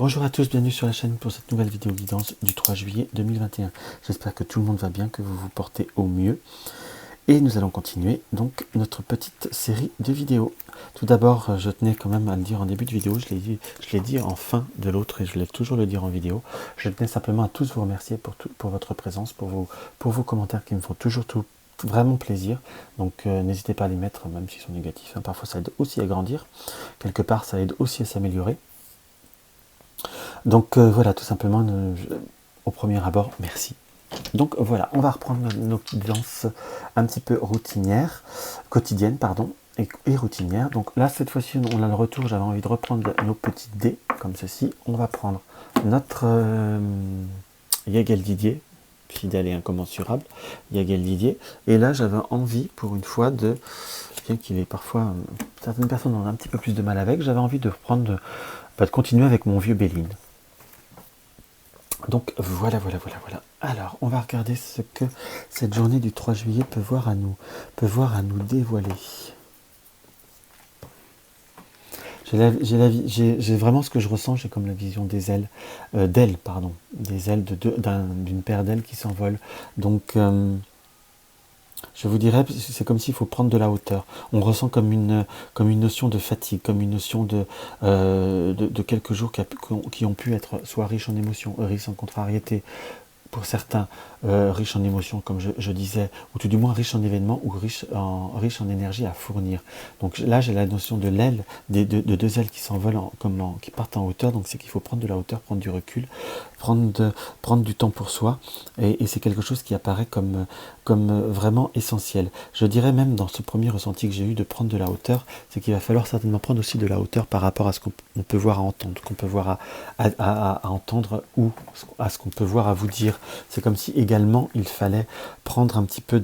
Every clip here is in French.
Bonjour à tous, bienvenue sur la chaîne pour cette nouvelle vidéo guidance du 3 juillet 2021. J'espère que tout le monde va bien, que vous vous portez au mieux. Et nous allons continuer donc notre petite série de vidéos. Tout d'abord, je tenais quand même à le dire en début de vidéo, je l'ai dit en fin de l'autre et je l'ai toujours le dire en vidéo. Je tenais simplement à tous vous remercier pour votre présence, pour vos commentaires qui me font toujours vraiment plaisir. Donc n'hésitez pas à les mettre, même s'ils sont négatifs. Hein. Parfois ça aide aussi à grandir. Quelque part ça aide aussi à s'améliorer. Donc voilà, tout simplement, au premier abord, merci. Donc voilà, on va reprendre nos petites danses un petit peu routinières, quotidiennes, pardon, et routinières. Donc là, cette fois-ci, on a le retour, j'avais envie de reprendre nos petits dés, comme ceci. On va prendre notre Yagel Didier, fidèle et incommensurable, Yagel Didier. Et là, j'avais envie, pour une fois, bien qu'il est parfois, certaines personnes ont un petit peu plus de mal avec, j'avais envie de reprendre, de continuer avec mon vieux Béline. Donc voilà. Alors, on va regarder ce que cette journée du 3 juillet peut voir à nous dévoiler. J'ai vraiment ce que je ressens, j'ai comme la vision des ailes, des ailes d'une paire d'ailes qui s'envolent. Donc, je vous dirais, c'est comme s'il faut prendre de la hauteur. On ressent comme une notion de fatigue, comme une notion de quelques jours qui ont pu être soit riches en émotions, riches en contrariétés, pour certains riches en émotions, comme je disais, ou tout du moins riches en événements, ou riches en énergie à fournir. Donc là, j'ai la notion de l'aile, de deux ailes qui s'envolent, qui partent en hauteur. Donc c'est qu'il faut prendre de la hauteur, prendre du recul, prendre du temps pour soi. Et c'est quelque chose qui apparaît comme vraiment essentiel. Je dirais même dans ce premier ressenti que j'ai eu de prendre de la hauteur, c'est qu'il va falloir certainement prendre aussi de la hauteur par rapport à ce qu'on peut voir à entendre, qu'on peut voir à entendre, ou à ce qu'on peut voir à vous dire. C'est comme si également il fallait prendre un petit peu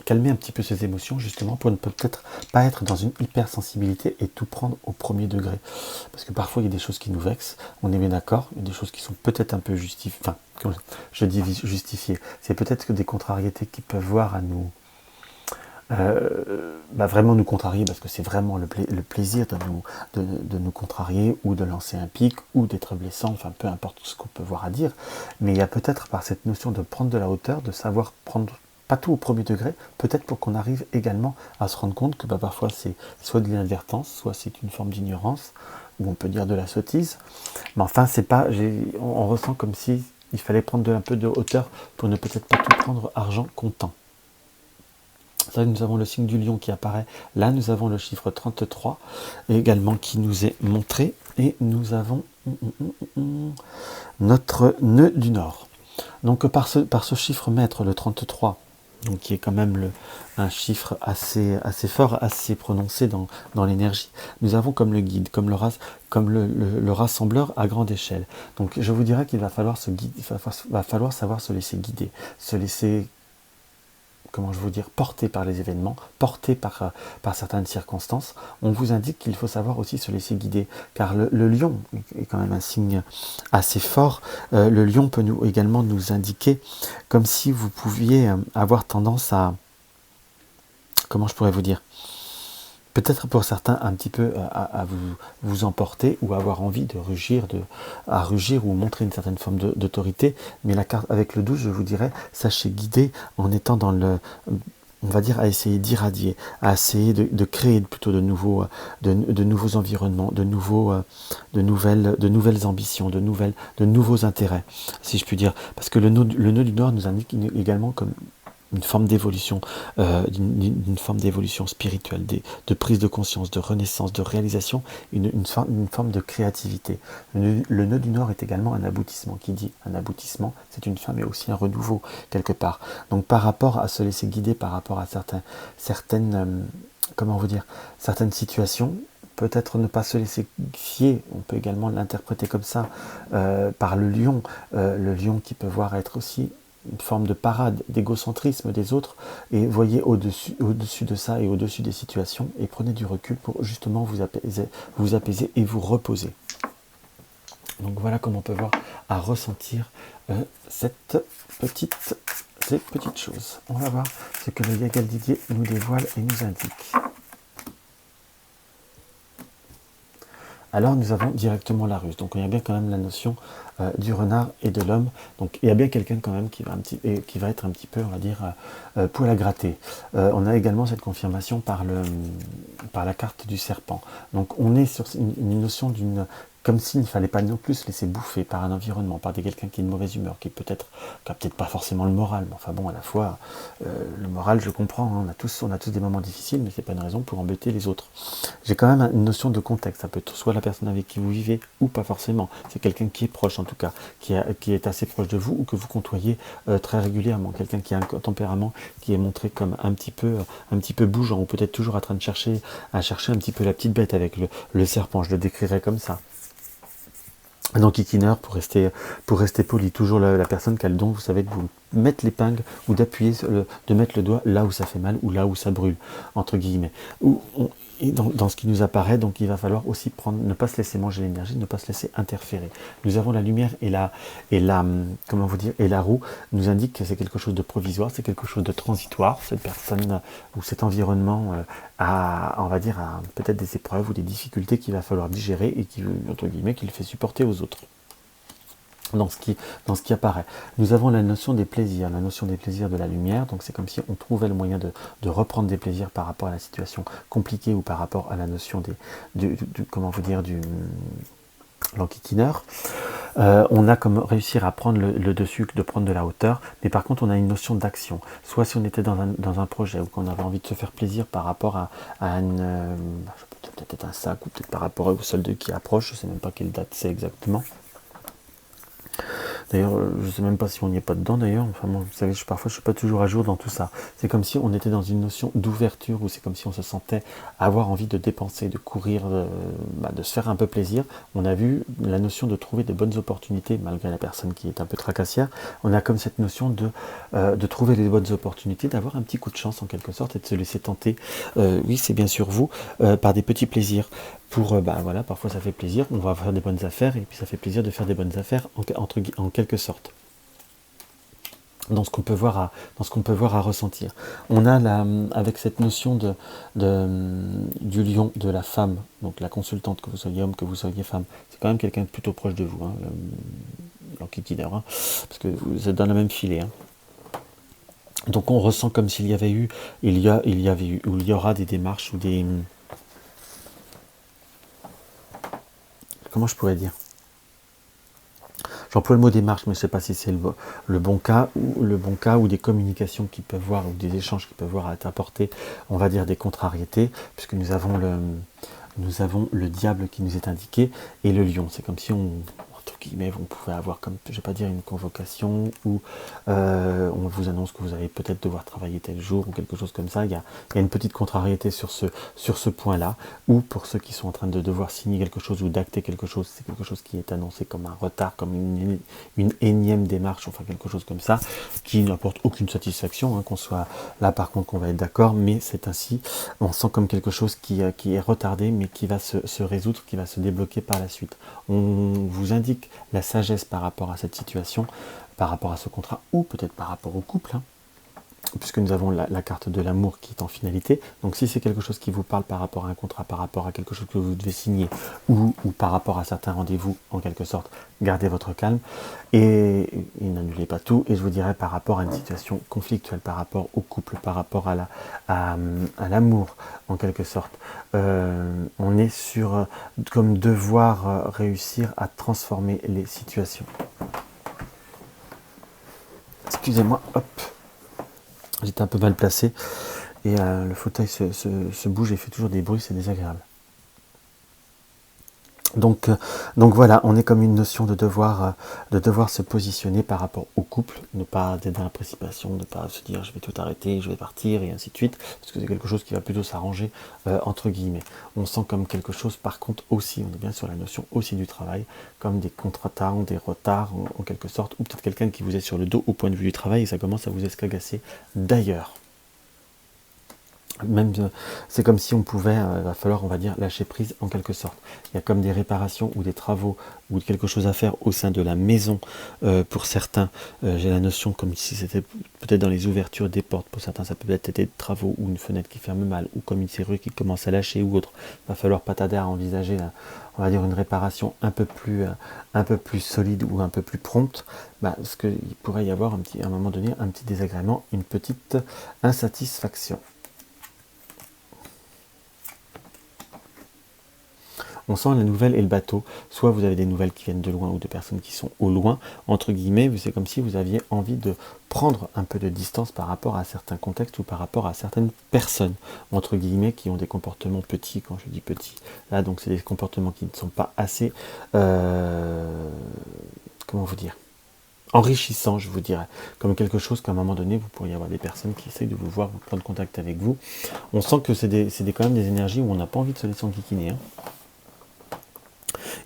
calmer un petit peu ses émotions, justement, pour ne peut-être pas être dans une hypersensibilité et tout prendre au premier degré. Parce que parfois, il y a des choses qui nous vexent, on est bien d'accord, il y a des choses qui sont peut-être un peu justifiées, enfin, je dis justifiées, c'est peut-être que des contrariétés qui peuvent voir à nous, vraiment nous contrarier, parce que c'est vraiment le plaisir de nous contrarier, ou de lancer un pic, ou d'être blessant, enfin peu importe ce qu'on peut voir à dire, mais il y a peut-être par cette notion de prendre de la hauteur, de savoir prendre pas tout au premier degré, peut-être pour qu'on arrive également à se rendre compte que parfois c'est soit de l'inadvertance, soit c'est une forme d'ignorance, ou on peut dire de la sottise, mais enfin c'est pas, on ressent comme si il fallait prendre un peu de hauteur pour ne peut-être pas tout prendre argent comptant. Là, nous avons le signe du lion qui apparaît. Là, nous avons le chiffre 33 également qui nous est montré. Et nous avons notre nœud du nord. Donc, par ce chiffre maître, le 33, donc qui est quand même un chiffre assez fort, assez prononcé dans l'énergie, nous avons comme le guide, comme le rassembleur à grande échelle. Donc, je vous dirais qu'il va falloir savoir se laisser guider, se laisser, comment je veux dire, porté par les événements, porté par certaines circonstances. On vous indique qu'il faut savoir aussi se laisser guider, car le lion est quand même un signe assez fort. Le lion peut également nous indiquer comme si vous pouviez avoir tendance à, comment je pourrais vous dire, peut-être pour certains un petit peu à vous emporter, ou avoir envie de rugir, ou montrer une certaine forme d'autorité. Mais la carte avec le 12, je vous dirais, sachez guider en étant dans on va dire, à essayer d'irradier, à essayer de créer plutôt de nouveaux environnements, de nouvelles ambitions, de nouveaux intérêts, si je puis dire. Parce que le nœud du Nord nous indique également comme une forme d'évolution, d'une forme d'évolution spirituelle, de prise de conscience, de renaissance, de réalisation, une forme de créativité. Le nœud du Nord est également un aboutissement. Qui dit un aboutissement, c'est une fin, mais aussi un renouveau, quelque part. Donc par rapport à se laisser guider, par rapport à certaines situations, peut-être ne pas se laisser fier, on peut également l'interpréter comme ça, par le lion qui peut voir être aussi une forme de parade, d'égocentrisme des autres, et voyez au-dessus de ça et au-dessus des situations, et prenez du recul pour justement vous apaiser et vous reposer. Donc voilà comment on peut voir à ressentir ces petites choses. On va voir ce que le Yagel Didier nous dévoile et nous indique. alors nous avons directement la ruse. Donc il y a bien quand même la notion du renard et de l'homme. Donc il y a bien quelqu'un quand même qui va être un petit peu, on va dire, poil à gratter. On a également cette confirmation par la carte du serpent. Donc on est sur une notion d'une... Comme s'il ne fallait pas non plus se laisser bouffer par un environnement, par quelqu'un qui est de mauvaise humeur, qui a peut-être pas forcément le moral, mais enfin bon, à la fois, le moral, je comprends, hein, on a tous des moments difficiles, mais c'est pas une raison pour embêter les autres. J'ai quand même une notion de contexte, ça peut être soit la personne avec qui vous vivez, ou pas forcément. C'est quelqu'un qui est proche en tout cas, qui est assez proche de vous, ou que vous côtoyez très régulièrement. Quelqu'un qui a un tempérament qui est montré comme un petit peu bougeant, ou peut-être toujours en train de chercher un petit peu la petite bête avec le serpent, je le décrirais comme ça. Donc Kikiner, pour rester poli, toujours la personne qui a le don, vous savez, de vous mettre l'épingle ou d'appuyer, de mettre le doigt là où ça fait mal ou là où ça brûle, entre guillemets. Et dans ce qui nous apparaît, donc il va falloir aussi ne pas se laisser manger l'énergie, ne pas se laisser interférer. Nous avons la lumière comment vous dire, et la roue nous indique que c'est quelque chose de provisoire, c'est quelque chose de transitoire. Cette personne ou cet environnement on va dire, peut-être des épreuves ou des difficultés qu'il va falloir digérer et entre guillemets, qu'il fait supporter aux autres. Dans ce qui apparaît. Nous avons la notion des plaisirs de la lumière, donc c'est comme si on trouvait le moyen de reprendre des plaisirs par rapport à la situation compliquée ou par rapport à la notion du l'enquiquineur. On a comme réussir à prendre le dessus, de prendre de la hauteur, mais par contre on a une notion d'action. Soit si on était dans un projet ou qu'on avait envie de se faire plaisir par rapport à peut-être un sac ou peut-être par rapport au solde qui approche, je ne sais même pas quelle date c'est exactement. D'ailleurs, je ne sais même pas si on n'y est pas dedans d'ailleurs. Enfin, bon, vous savez, parfois je ne suis pas toujours à jour dans tout ça. C'est comme si on était dans une notion d'ouverture, ou c'est comme si on se sentait avoir envie de dépenser, de courir, de se faire un peu plaisir. On a vu la notion de trouver de bonnes opportunités, malgré la personne qui est un peu tracassière. On a comme cette notion de trouver les bonnes opportunités, d'avoir un petit coup de chance en quelque sorte et de se laisser tenter. Oui, c'est bien sûr vous, par des petits plaisirs. Voilà, parfois ça fait plaisir, on va faire des bonnes affaires, et puis ça fait plaisir de faire des bonnes affaires en quelque sorte. Dans ce qu'on peut voir à ressentir. On a avec cette notion du lion, de la femme, donc la consultante, que vous soyez homme, que vous soyez femme, c'est quand même quelqu'un de plutôt proche de vous, hein, l'enquiquineur, hein, parce que vous êtes dans le même filet. Hein. Donc on ressent comme s'il y avait eu, ou il y aura des démarches ou des... Comment je pourrais dire ? J'emploie le mot démarche, mais je ne sais pas si c'est le bon cas ou des communications qui peuvent voir, ou des échanges qui peuvent voir à être apportés, on va dire des contrariétés, puisque nous avons le diable qui nous est indiqué, et le lion. C'est comme si entre guillemets, on pouvait avoir, comme je ne vais pas dire une convocation, ou on vous annonce que vous allez peut-être devoir travailler tel jour, ou quelque chose comme ça. Il y a une petite contrariété sur ce point-là, ou pour ceux qui sont en train de devoir signer quelque chose ou d'acter quelque chose, c'est quelque chose qui est annoncé comme un retard, comme une énième démarche, enfin quelque chose comme ça, qui n'apporte aucune satisfaction, hein, qu'on soit là par contre qu'on va être d'accord, mais c'est ainsi, on sent comme quelque chose qui est retardé, mais qui va se résoudre, qui va se débloquer par la suite. On vous indique la sagesse par rapport à cette situation, par rapport à ce contrat, ou peut-être par rapport au couple, hein, puisque nous avons la carte de l'amour qui est en finalité. Donc si c'est quelque chose qui vous parle par rapport à un contrat, par rapport à quelque chose que vous devez signer, ou par rapport à certains rendez-vous, en quelque sorte, gardez votre calme, et n'annulez pas tout. Et je vous dirais par rapport à une situation conflictuelle, par rapport au couple, par rapport à l'amour, en quelque sorte, on est sur comme devoir réussir à transformer les situations. Excusez-moi, hop. J'étais un peu mal placé et le fauteuil se bouge et fait toujours des bruits, c'est désagréable. Donc voilà, on est comme une notion de devoir se positionner par rapport au couple, ne pas être dans la précipitation, ne pas se dire je vais tout arrêter, je vais partir et ainsi de suite, parce que c'est quelque chose qui va plutôt s'arranger entre guillemets. On sent comme quelque chose par contre aussi, on est bien sur la notion aussi du travail, comme des contre-temps, des retards en quelque sorte, ou peut-être quelqu'un qui vous est sur le dos au point de vue du travail et ça commence à vous escagasser d'ailleurs. Même, c'est comme si on pouvait, va falloir, on va dire, lâcher prise en quelque sorte. Il y a comme des réparations ou des travaux ou quelque chose à faire au sein de la maison pour certains. J'ai la notion comme si c'était peut-être dans les ouvertures des portes. Pour certains, ça peut être des travaux ou une fenêtre qui ferme mal ou comme une serrure qui commence à lâcher ou autre. Il va falloir pas tarder à envisager, on va dire, une réparation un peu plus solide ou un peu plus prompte. Parce qu'il pourrait y avoir à un moment donné un petit désagrément, une petite insatisfaction. On sent la nouvelle et le bateau. Soit vous avez des nouvelles qui viennent de loin ou de personnes qui sont au loin, entre guillemets, c'est comme si vous aviez envie de prendre un peu de distance par rapport à certains contextes ou par rapport à certaines personnes, entre guillemets, qui ont des comportements petits. Quand je dis petits, là, donc c'est des comportements qui ne sont pas assez, comment vous dire, enrichissant, je vous dirais, comme quelque chose qu'à un moment donné, vous pourriez avoir des personnes qui essayent de vous voir, vous prendre contact avec vous. On sent que c'est quand même des énergies où on n'a pas envie de se laisser enquiquiner, hein.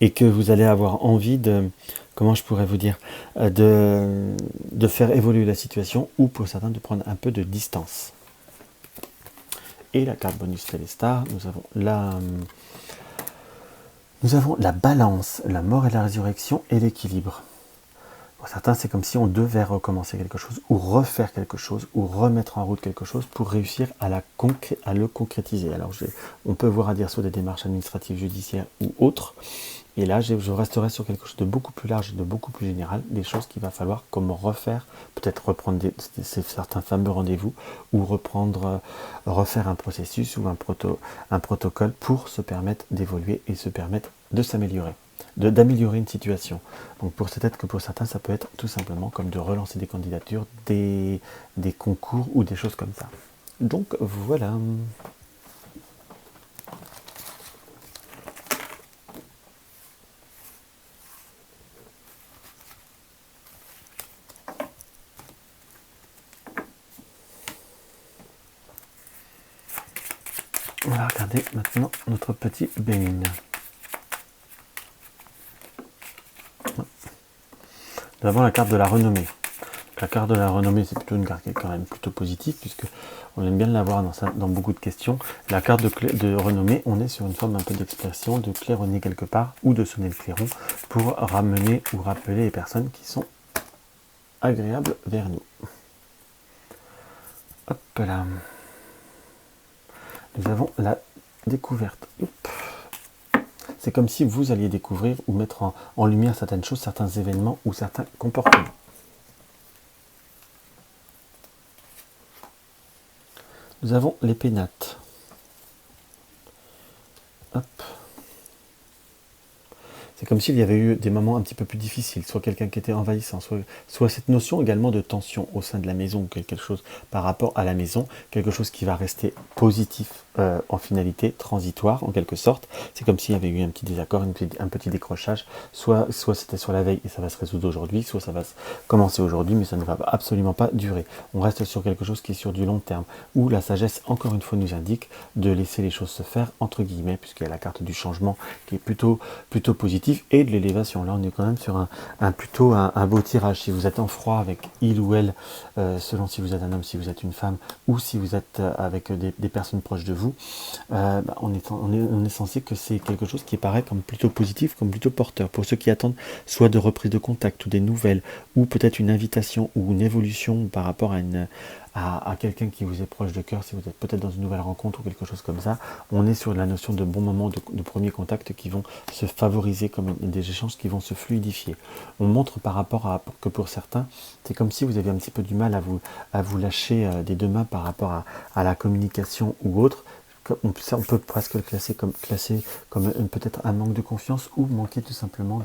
Et que vous allez avoir envie de, comment je pourrais vous dire, de faire évoluer la situation ou pour certains de prendre un peu de distance. Et la carte bonus Téléstar, nous avons la balance, la mort et la résurrection et l'équilibre. Pour certains, c'est comme si on devait recommencer quelque chose, ou refaire quelque chose, ou remettre en route quelque chose pour réussir à le concrétiser. Alors, on peut voir à dire soit des démarches administratives, judiciaires ou autres. Et là, je resterai sur quelque chose de beaucoup plus large, de beaucoup plus général, des choses qu'il va falloir comme refaire, peut-être reprendre certains fameux rendez-vous, ou refaire un processus ou un protocole pour se permettre d'évoluer et se permettre de s'améliorer, d'améliorer une situation. Donc peut-être que pour certains, ça peut être tout simplement comme de relancer des candidatures, des concours ou des choses comme ça. Donc voilà. On va regarder maintenant notre petit Bénin. Nous avons la carte de la renommée. La carte de la renommée, c'est plutôt une carte qui est quand même plutôt positive, puisque on aime bien l'avoir dans beaucoup de questions. La carte de renommée, on est sur une forme un peu d'expression, de claironner quelque part, ou de sonner le clairon, pour ramener ou rappeler les personnes qui sont agréables vers nous. Hop là. Nous avons la découverte. C'est comme si vous alliez découvrir ou mettre en lumière certaines choses, certains événements ou certains comportements. Nous avons les pénates. Hop. C'est comme s'il y avait eu des moments un petit peu plus difficiles, soit quelqu'un qui était envahissant, soit cette notion également de tension au sein de la maison, ou quelque chose par rapport à la maison, quelque chose qui va rester positif en finalité, transitoire en quelque sorte. C'est comme s'il y avait eu un petit désaccord, un petit décrochage, soit c'était sur la veille et ça va se résoudre aujourd'hui, soit ça va commencer aujourd'hui, mais ça ne va absolument pas durer. On reste sur quelque chose qui est sur du long terme, où la sagesse, encore une fois, nous indique de laisser les choses se faire, entre guillemets, puisqu'il y a la carte du changement qui est plutôt positive, et de l'élévation. Là, on est quand même sur un beau tirage. Si vous êtes en froid avec il ou elle, selon si vous êtes un homme, si vous êtes une femme, ou si vous êtes avec des personnes proches de vous, on est censé que c'est quelque chose qui paraît comme plutôt positif, comme plutôt porteur. Pour ceux qui attendent soit de reprise de contact ou des nouvelles, ou peut-être une invitation ou une évolution par rapport à quelqu'un qui vous est proche de cœur, si vous êtes peut-être dans une nouvelle rencontre ou quelque chose comme ça, on est sur la notion de bons moments de premier contact qui vont se favoriser, comme des échanges qui vont se fluidifier. On montre par rapport à que pour certains, c'est comme si vous aviez un petit peu du mal à vous lâcher des deux mains par rapport à la communication ou autre. On peut presque le classer comme peut-être un manque de confiance ou manquer tout simplement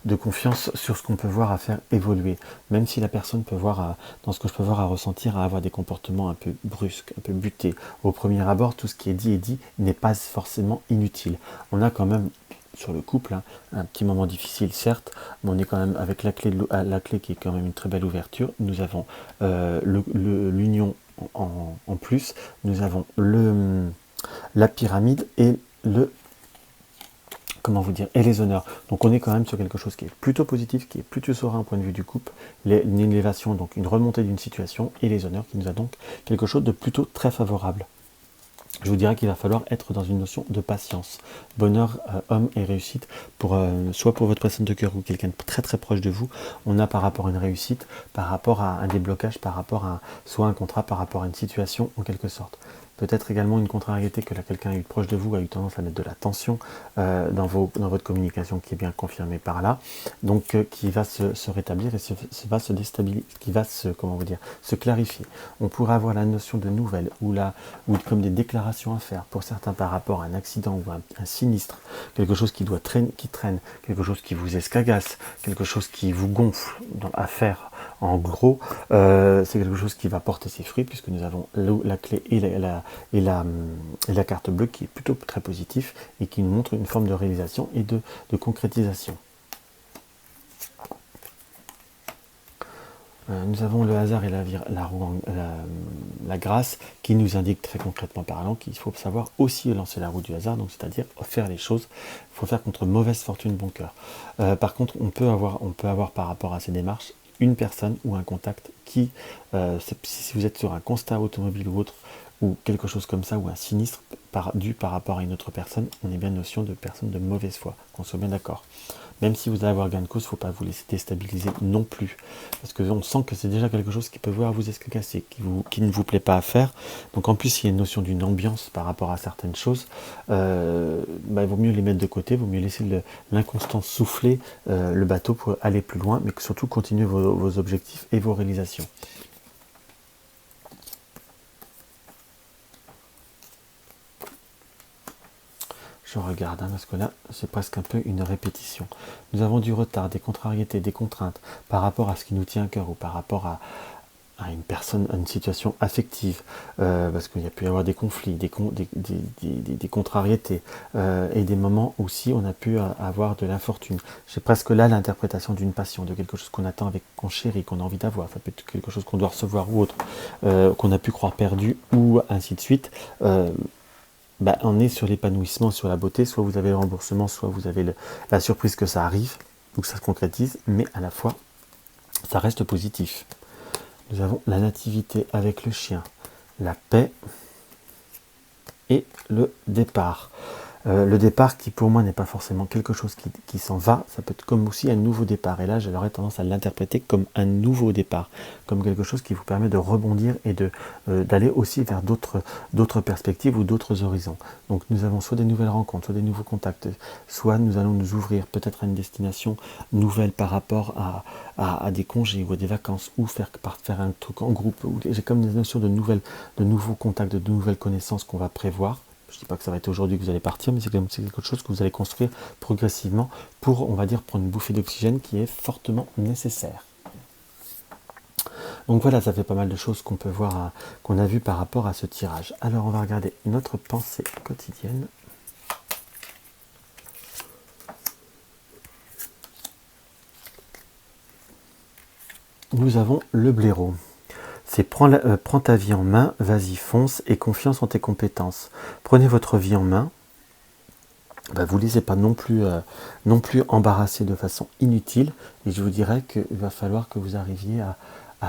de confiance sur ce qu'on peut voir à faire évoluer. Même si la personne peut voir, dans ce que je peux voir à ressentir, à avoir des comportements un peu brusques, un peu butés. Au premier abord, tout ce qui est dit n'est pas forcément inutile. On a quand même sur le couple, un petit moment difficile certes, mais on est quand même avec la clé qui est quand même une très belle ouverture. Nous avons l'union en plus, nous avons la pyramide et et les honneurs. Donc on est quand même sur quelque chose qui est plutôt positif, qui est plutôt serein au point de vue du couple, une élévation, donc une remontée d'une situation, et les honneurs qui nous a donc quelque chose de plutôt très favorable. je vous dirais qu'il va falloir être dans une notion de patience. Bonheur, homme et réussite, soit pour votre personne de cœur ou quelqu'un de très très proche de vous, on a par rapport à une réussite, par rapport à un déblocage, par rapport à soit un contrat, par rapport à une situation en quelque sorte. Peut-être également une contrariété que quelqu'un a eu proche de vous, a eu tendance à mettre de la tension dans votre communication qui est bien confirmée par là, donc qui va se rétablir et va se déstabiliser, qui va se clarifier. On pourrait avoir la notion de nouvelles ou comme des déclarations à faire pour certains par rapport à un accident ou un sinistre, quelque chose qui traîne, quelque chose qui vous escagasse, quelque chose qui vous gonfle à faire. En gros, c'est quelque chose qui va porter ses fruits puisque nous avons la clé et la carte bleue qui est plutôt très positif et qui nous montre une forme de réalisation et de concrétisation. Nous avons le hasard et la grâce qui nous indiquent très concrètement parlant qu'il faut savoir aussi lancer la roue du hasard, donc c'est-à-dire faire les choses. Il faut faire contre mauvaise fortune bon cœur. Par contre, on peut avoir par rapport à ces démarches une personne ou un contact qui, si vous êtes sur un constat automobile ou autre, ou quelque chose comme ça, ou un sinistre dû par rapport à une autre personne, on est bien une notion de personne de mauvaise foi, qu'on soit bien d'accord. Même si vous allez avoir gain de cause, il ne faut pas vous laisser déstabiliser non plus. Parce qu'on sent que c'est déjà quelque chose qui peut vous escagasser, qui ne vous plaît pas à faire. Donc en plus, il y a une notion d'une ambiance par rapport à certaines choses. Il vaut mieux les mettre de côté, il vaut mieux laisser l'inconstance souffler le bateau pour aller plus loin, mais surtout continuer vos objectifs et vos réalisations. Je regarde, parce que là, c'est presque un peu une répétition. Nous avons du retard, des contrariétés, des contraintes par rapport à ce qui nous tient à cœur ou par rapport à une personne, à une situation affective, parce qu'il y a pu y avoir des conflits, des contrariétés, et des moments aussi on a pu avoir de l'infortune. J'ai presque là l'interprétation d'une passion, de quelque chose qu'on attend qu'on chérit, qu'on a envie d'avoir. Ça peut être quelque chose qu'on doit recevoir ou autre, qu'on a pu croire perdu, ou ainsi de suite. On est sur l'épanouissement, sur la beauté, soit vous avez le remboursement, soit vous avez la surprise que ça arrive, ou que ça se concrétise, mais à la fois, ça reste positif. Nous avons la nativité avec le chien, la paix et le départ. Le départ qui pour moi n'est pas forcément quelque chose qui s'en va, ça peut être comme aussi un nouveau départ. Et là, j'aurais tendance à l'interpréter comme un nouveau départ, comme quelque chose qui vous permet de rebondir et d'aller aussi vers d'autres perspectives ou d'autres horizons. Donc nous avons soit des nouvelles rencontres, soit des nouveaux contacts, soit nous allons nous ouvrir peut-être à une destination nouvelle par rapport à des congés ou à des vacances, ou faire un truc en groupe. J'ai comme des notions de nouveaux contacts, de nouvelles connaissances qu'on va prévoir. Je ne dis pas que ça va être aujourd'hui que vous allez partir, mais c'est quelque chose que vous allez construire progressivement pour, on va dire, prendre une bouffée d'oxygène qui est fortement nécessaire. Donc voilà, ça fait pas mal de choses qu'on peut voir, qu'on a vu par rapport à ce tirage. Alors on va regarder notre pensée quotidienne. Nous avons le blaireau. C'est prends ta vie en main, vas-y, fonce et confiance en tes compétences. Prenez votre vie en main. Vous ne laissez pas non plus embarrasser de façon inutile. Et je vous dirais qu'il va falloir que vous arriviez à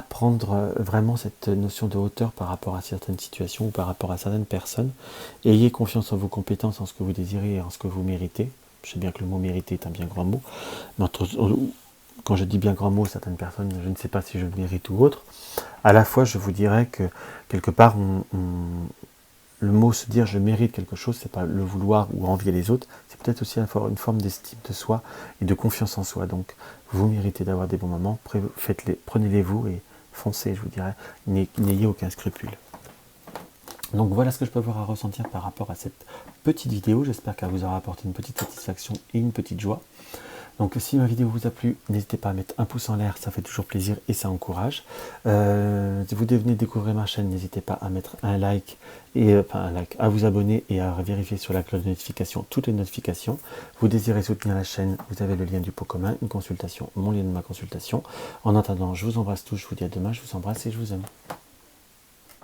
prendre vraiment cette notion de hauteur par rapport à certaines situations ou par rapport à certaines personnes. Ayez confiance en vos compétences, en ce que vous désirez et en ce que vous méritez. Je sais bien que le mot mériter est un bien grand mot. Mais quand je dis bien grand mot, certaines personnes, je ne sais pas si je le mérite ou autre. À la fois, je vous dirais que quelque part, le mot se dire je mérite quelque chose, c'est pas le vouloir ou envier les autres, c'est peut-être aussi une forme d'estime de soi et de confiance en soi. Donc, vous méritez d'avoir des bons moments, prenez-les vous et foncez, je vous dirais, n'ayez aucun scrupule. Donc voilà ce que je peux avoir à ressentir par rapport à cette petite vidéo. J'espère qu'elle vous aura apporté une petite satisfaction et une petite joie. Donc si ma vidéo vous a plu, n'hésitez pas à mettre un pouce en l'air, ça fait toujours plaisir et ça encourage. Si vous venez découvrir ma chaîne, n'hésitez pas à mettre un like, à vous abonner et à vérifier sur la cloche de notification toutes les notifications. Vous désirez soutenir la chaîne, vous avez le lien du pot commun, une consultation, mon lien de ma consultation. En attendant, je vous embrasse tous, je vous dis à demain, je vous embrasse et je vous aime.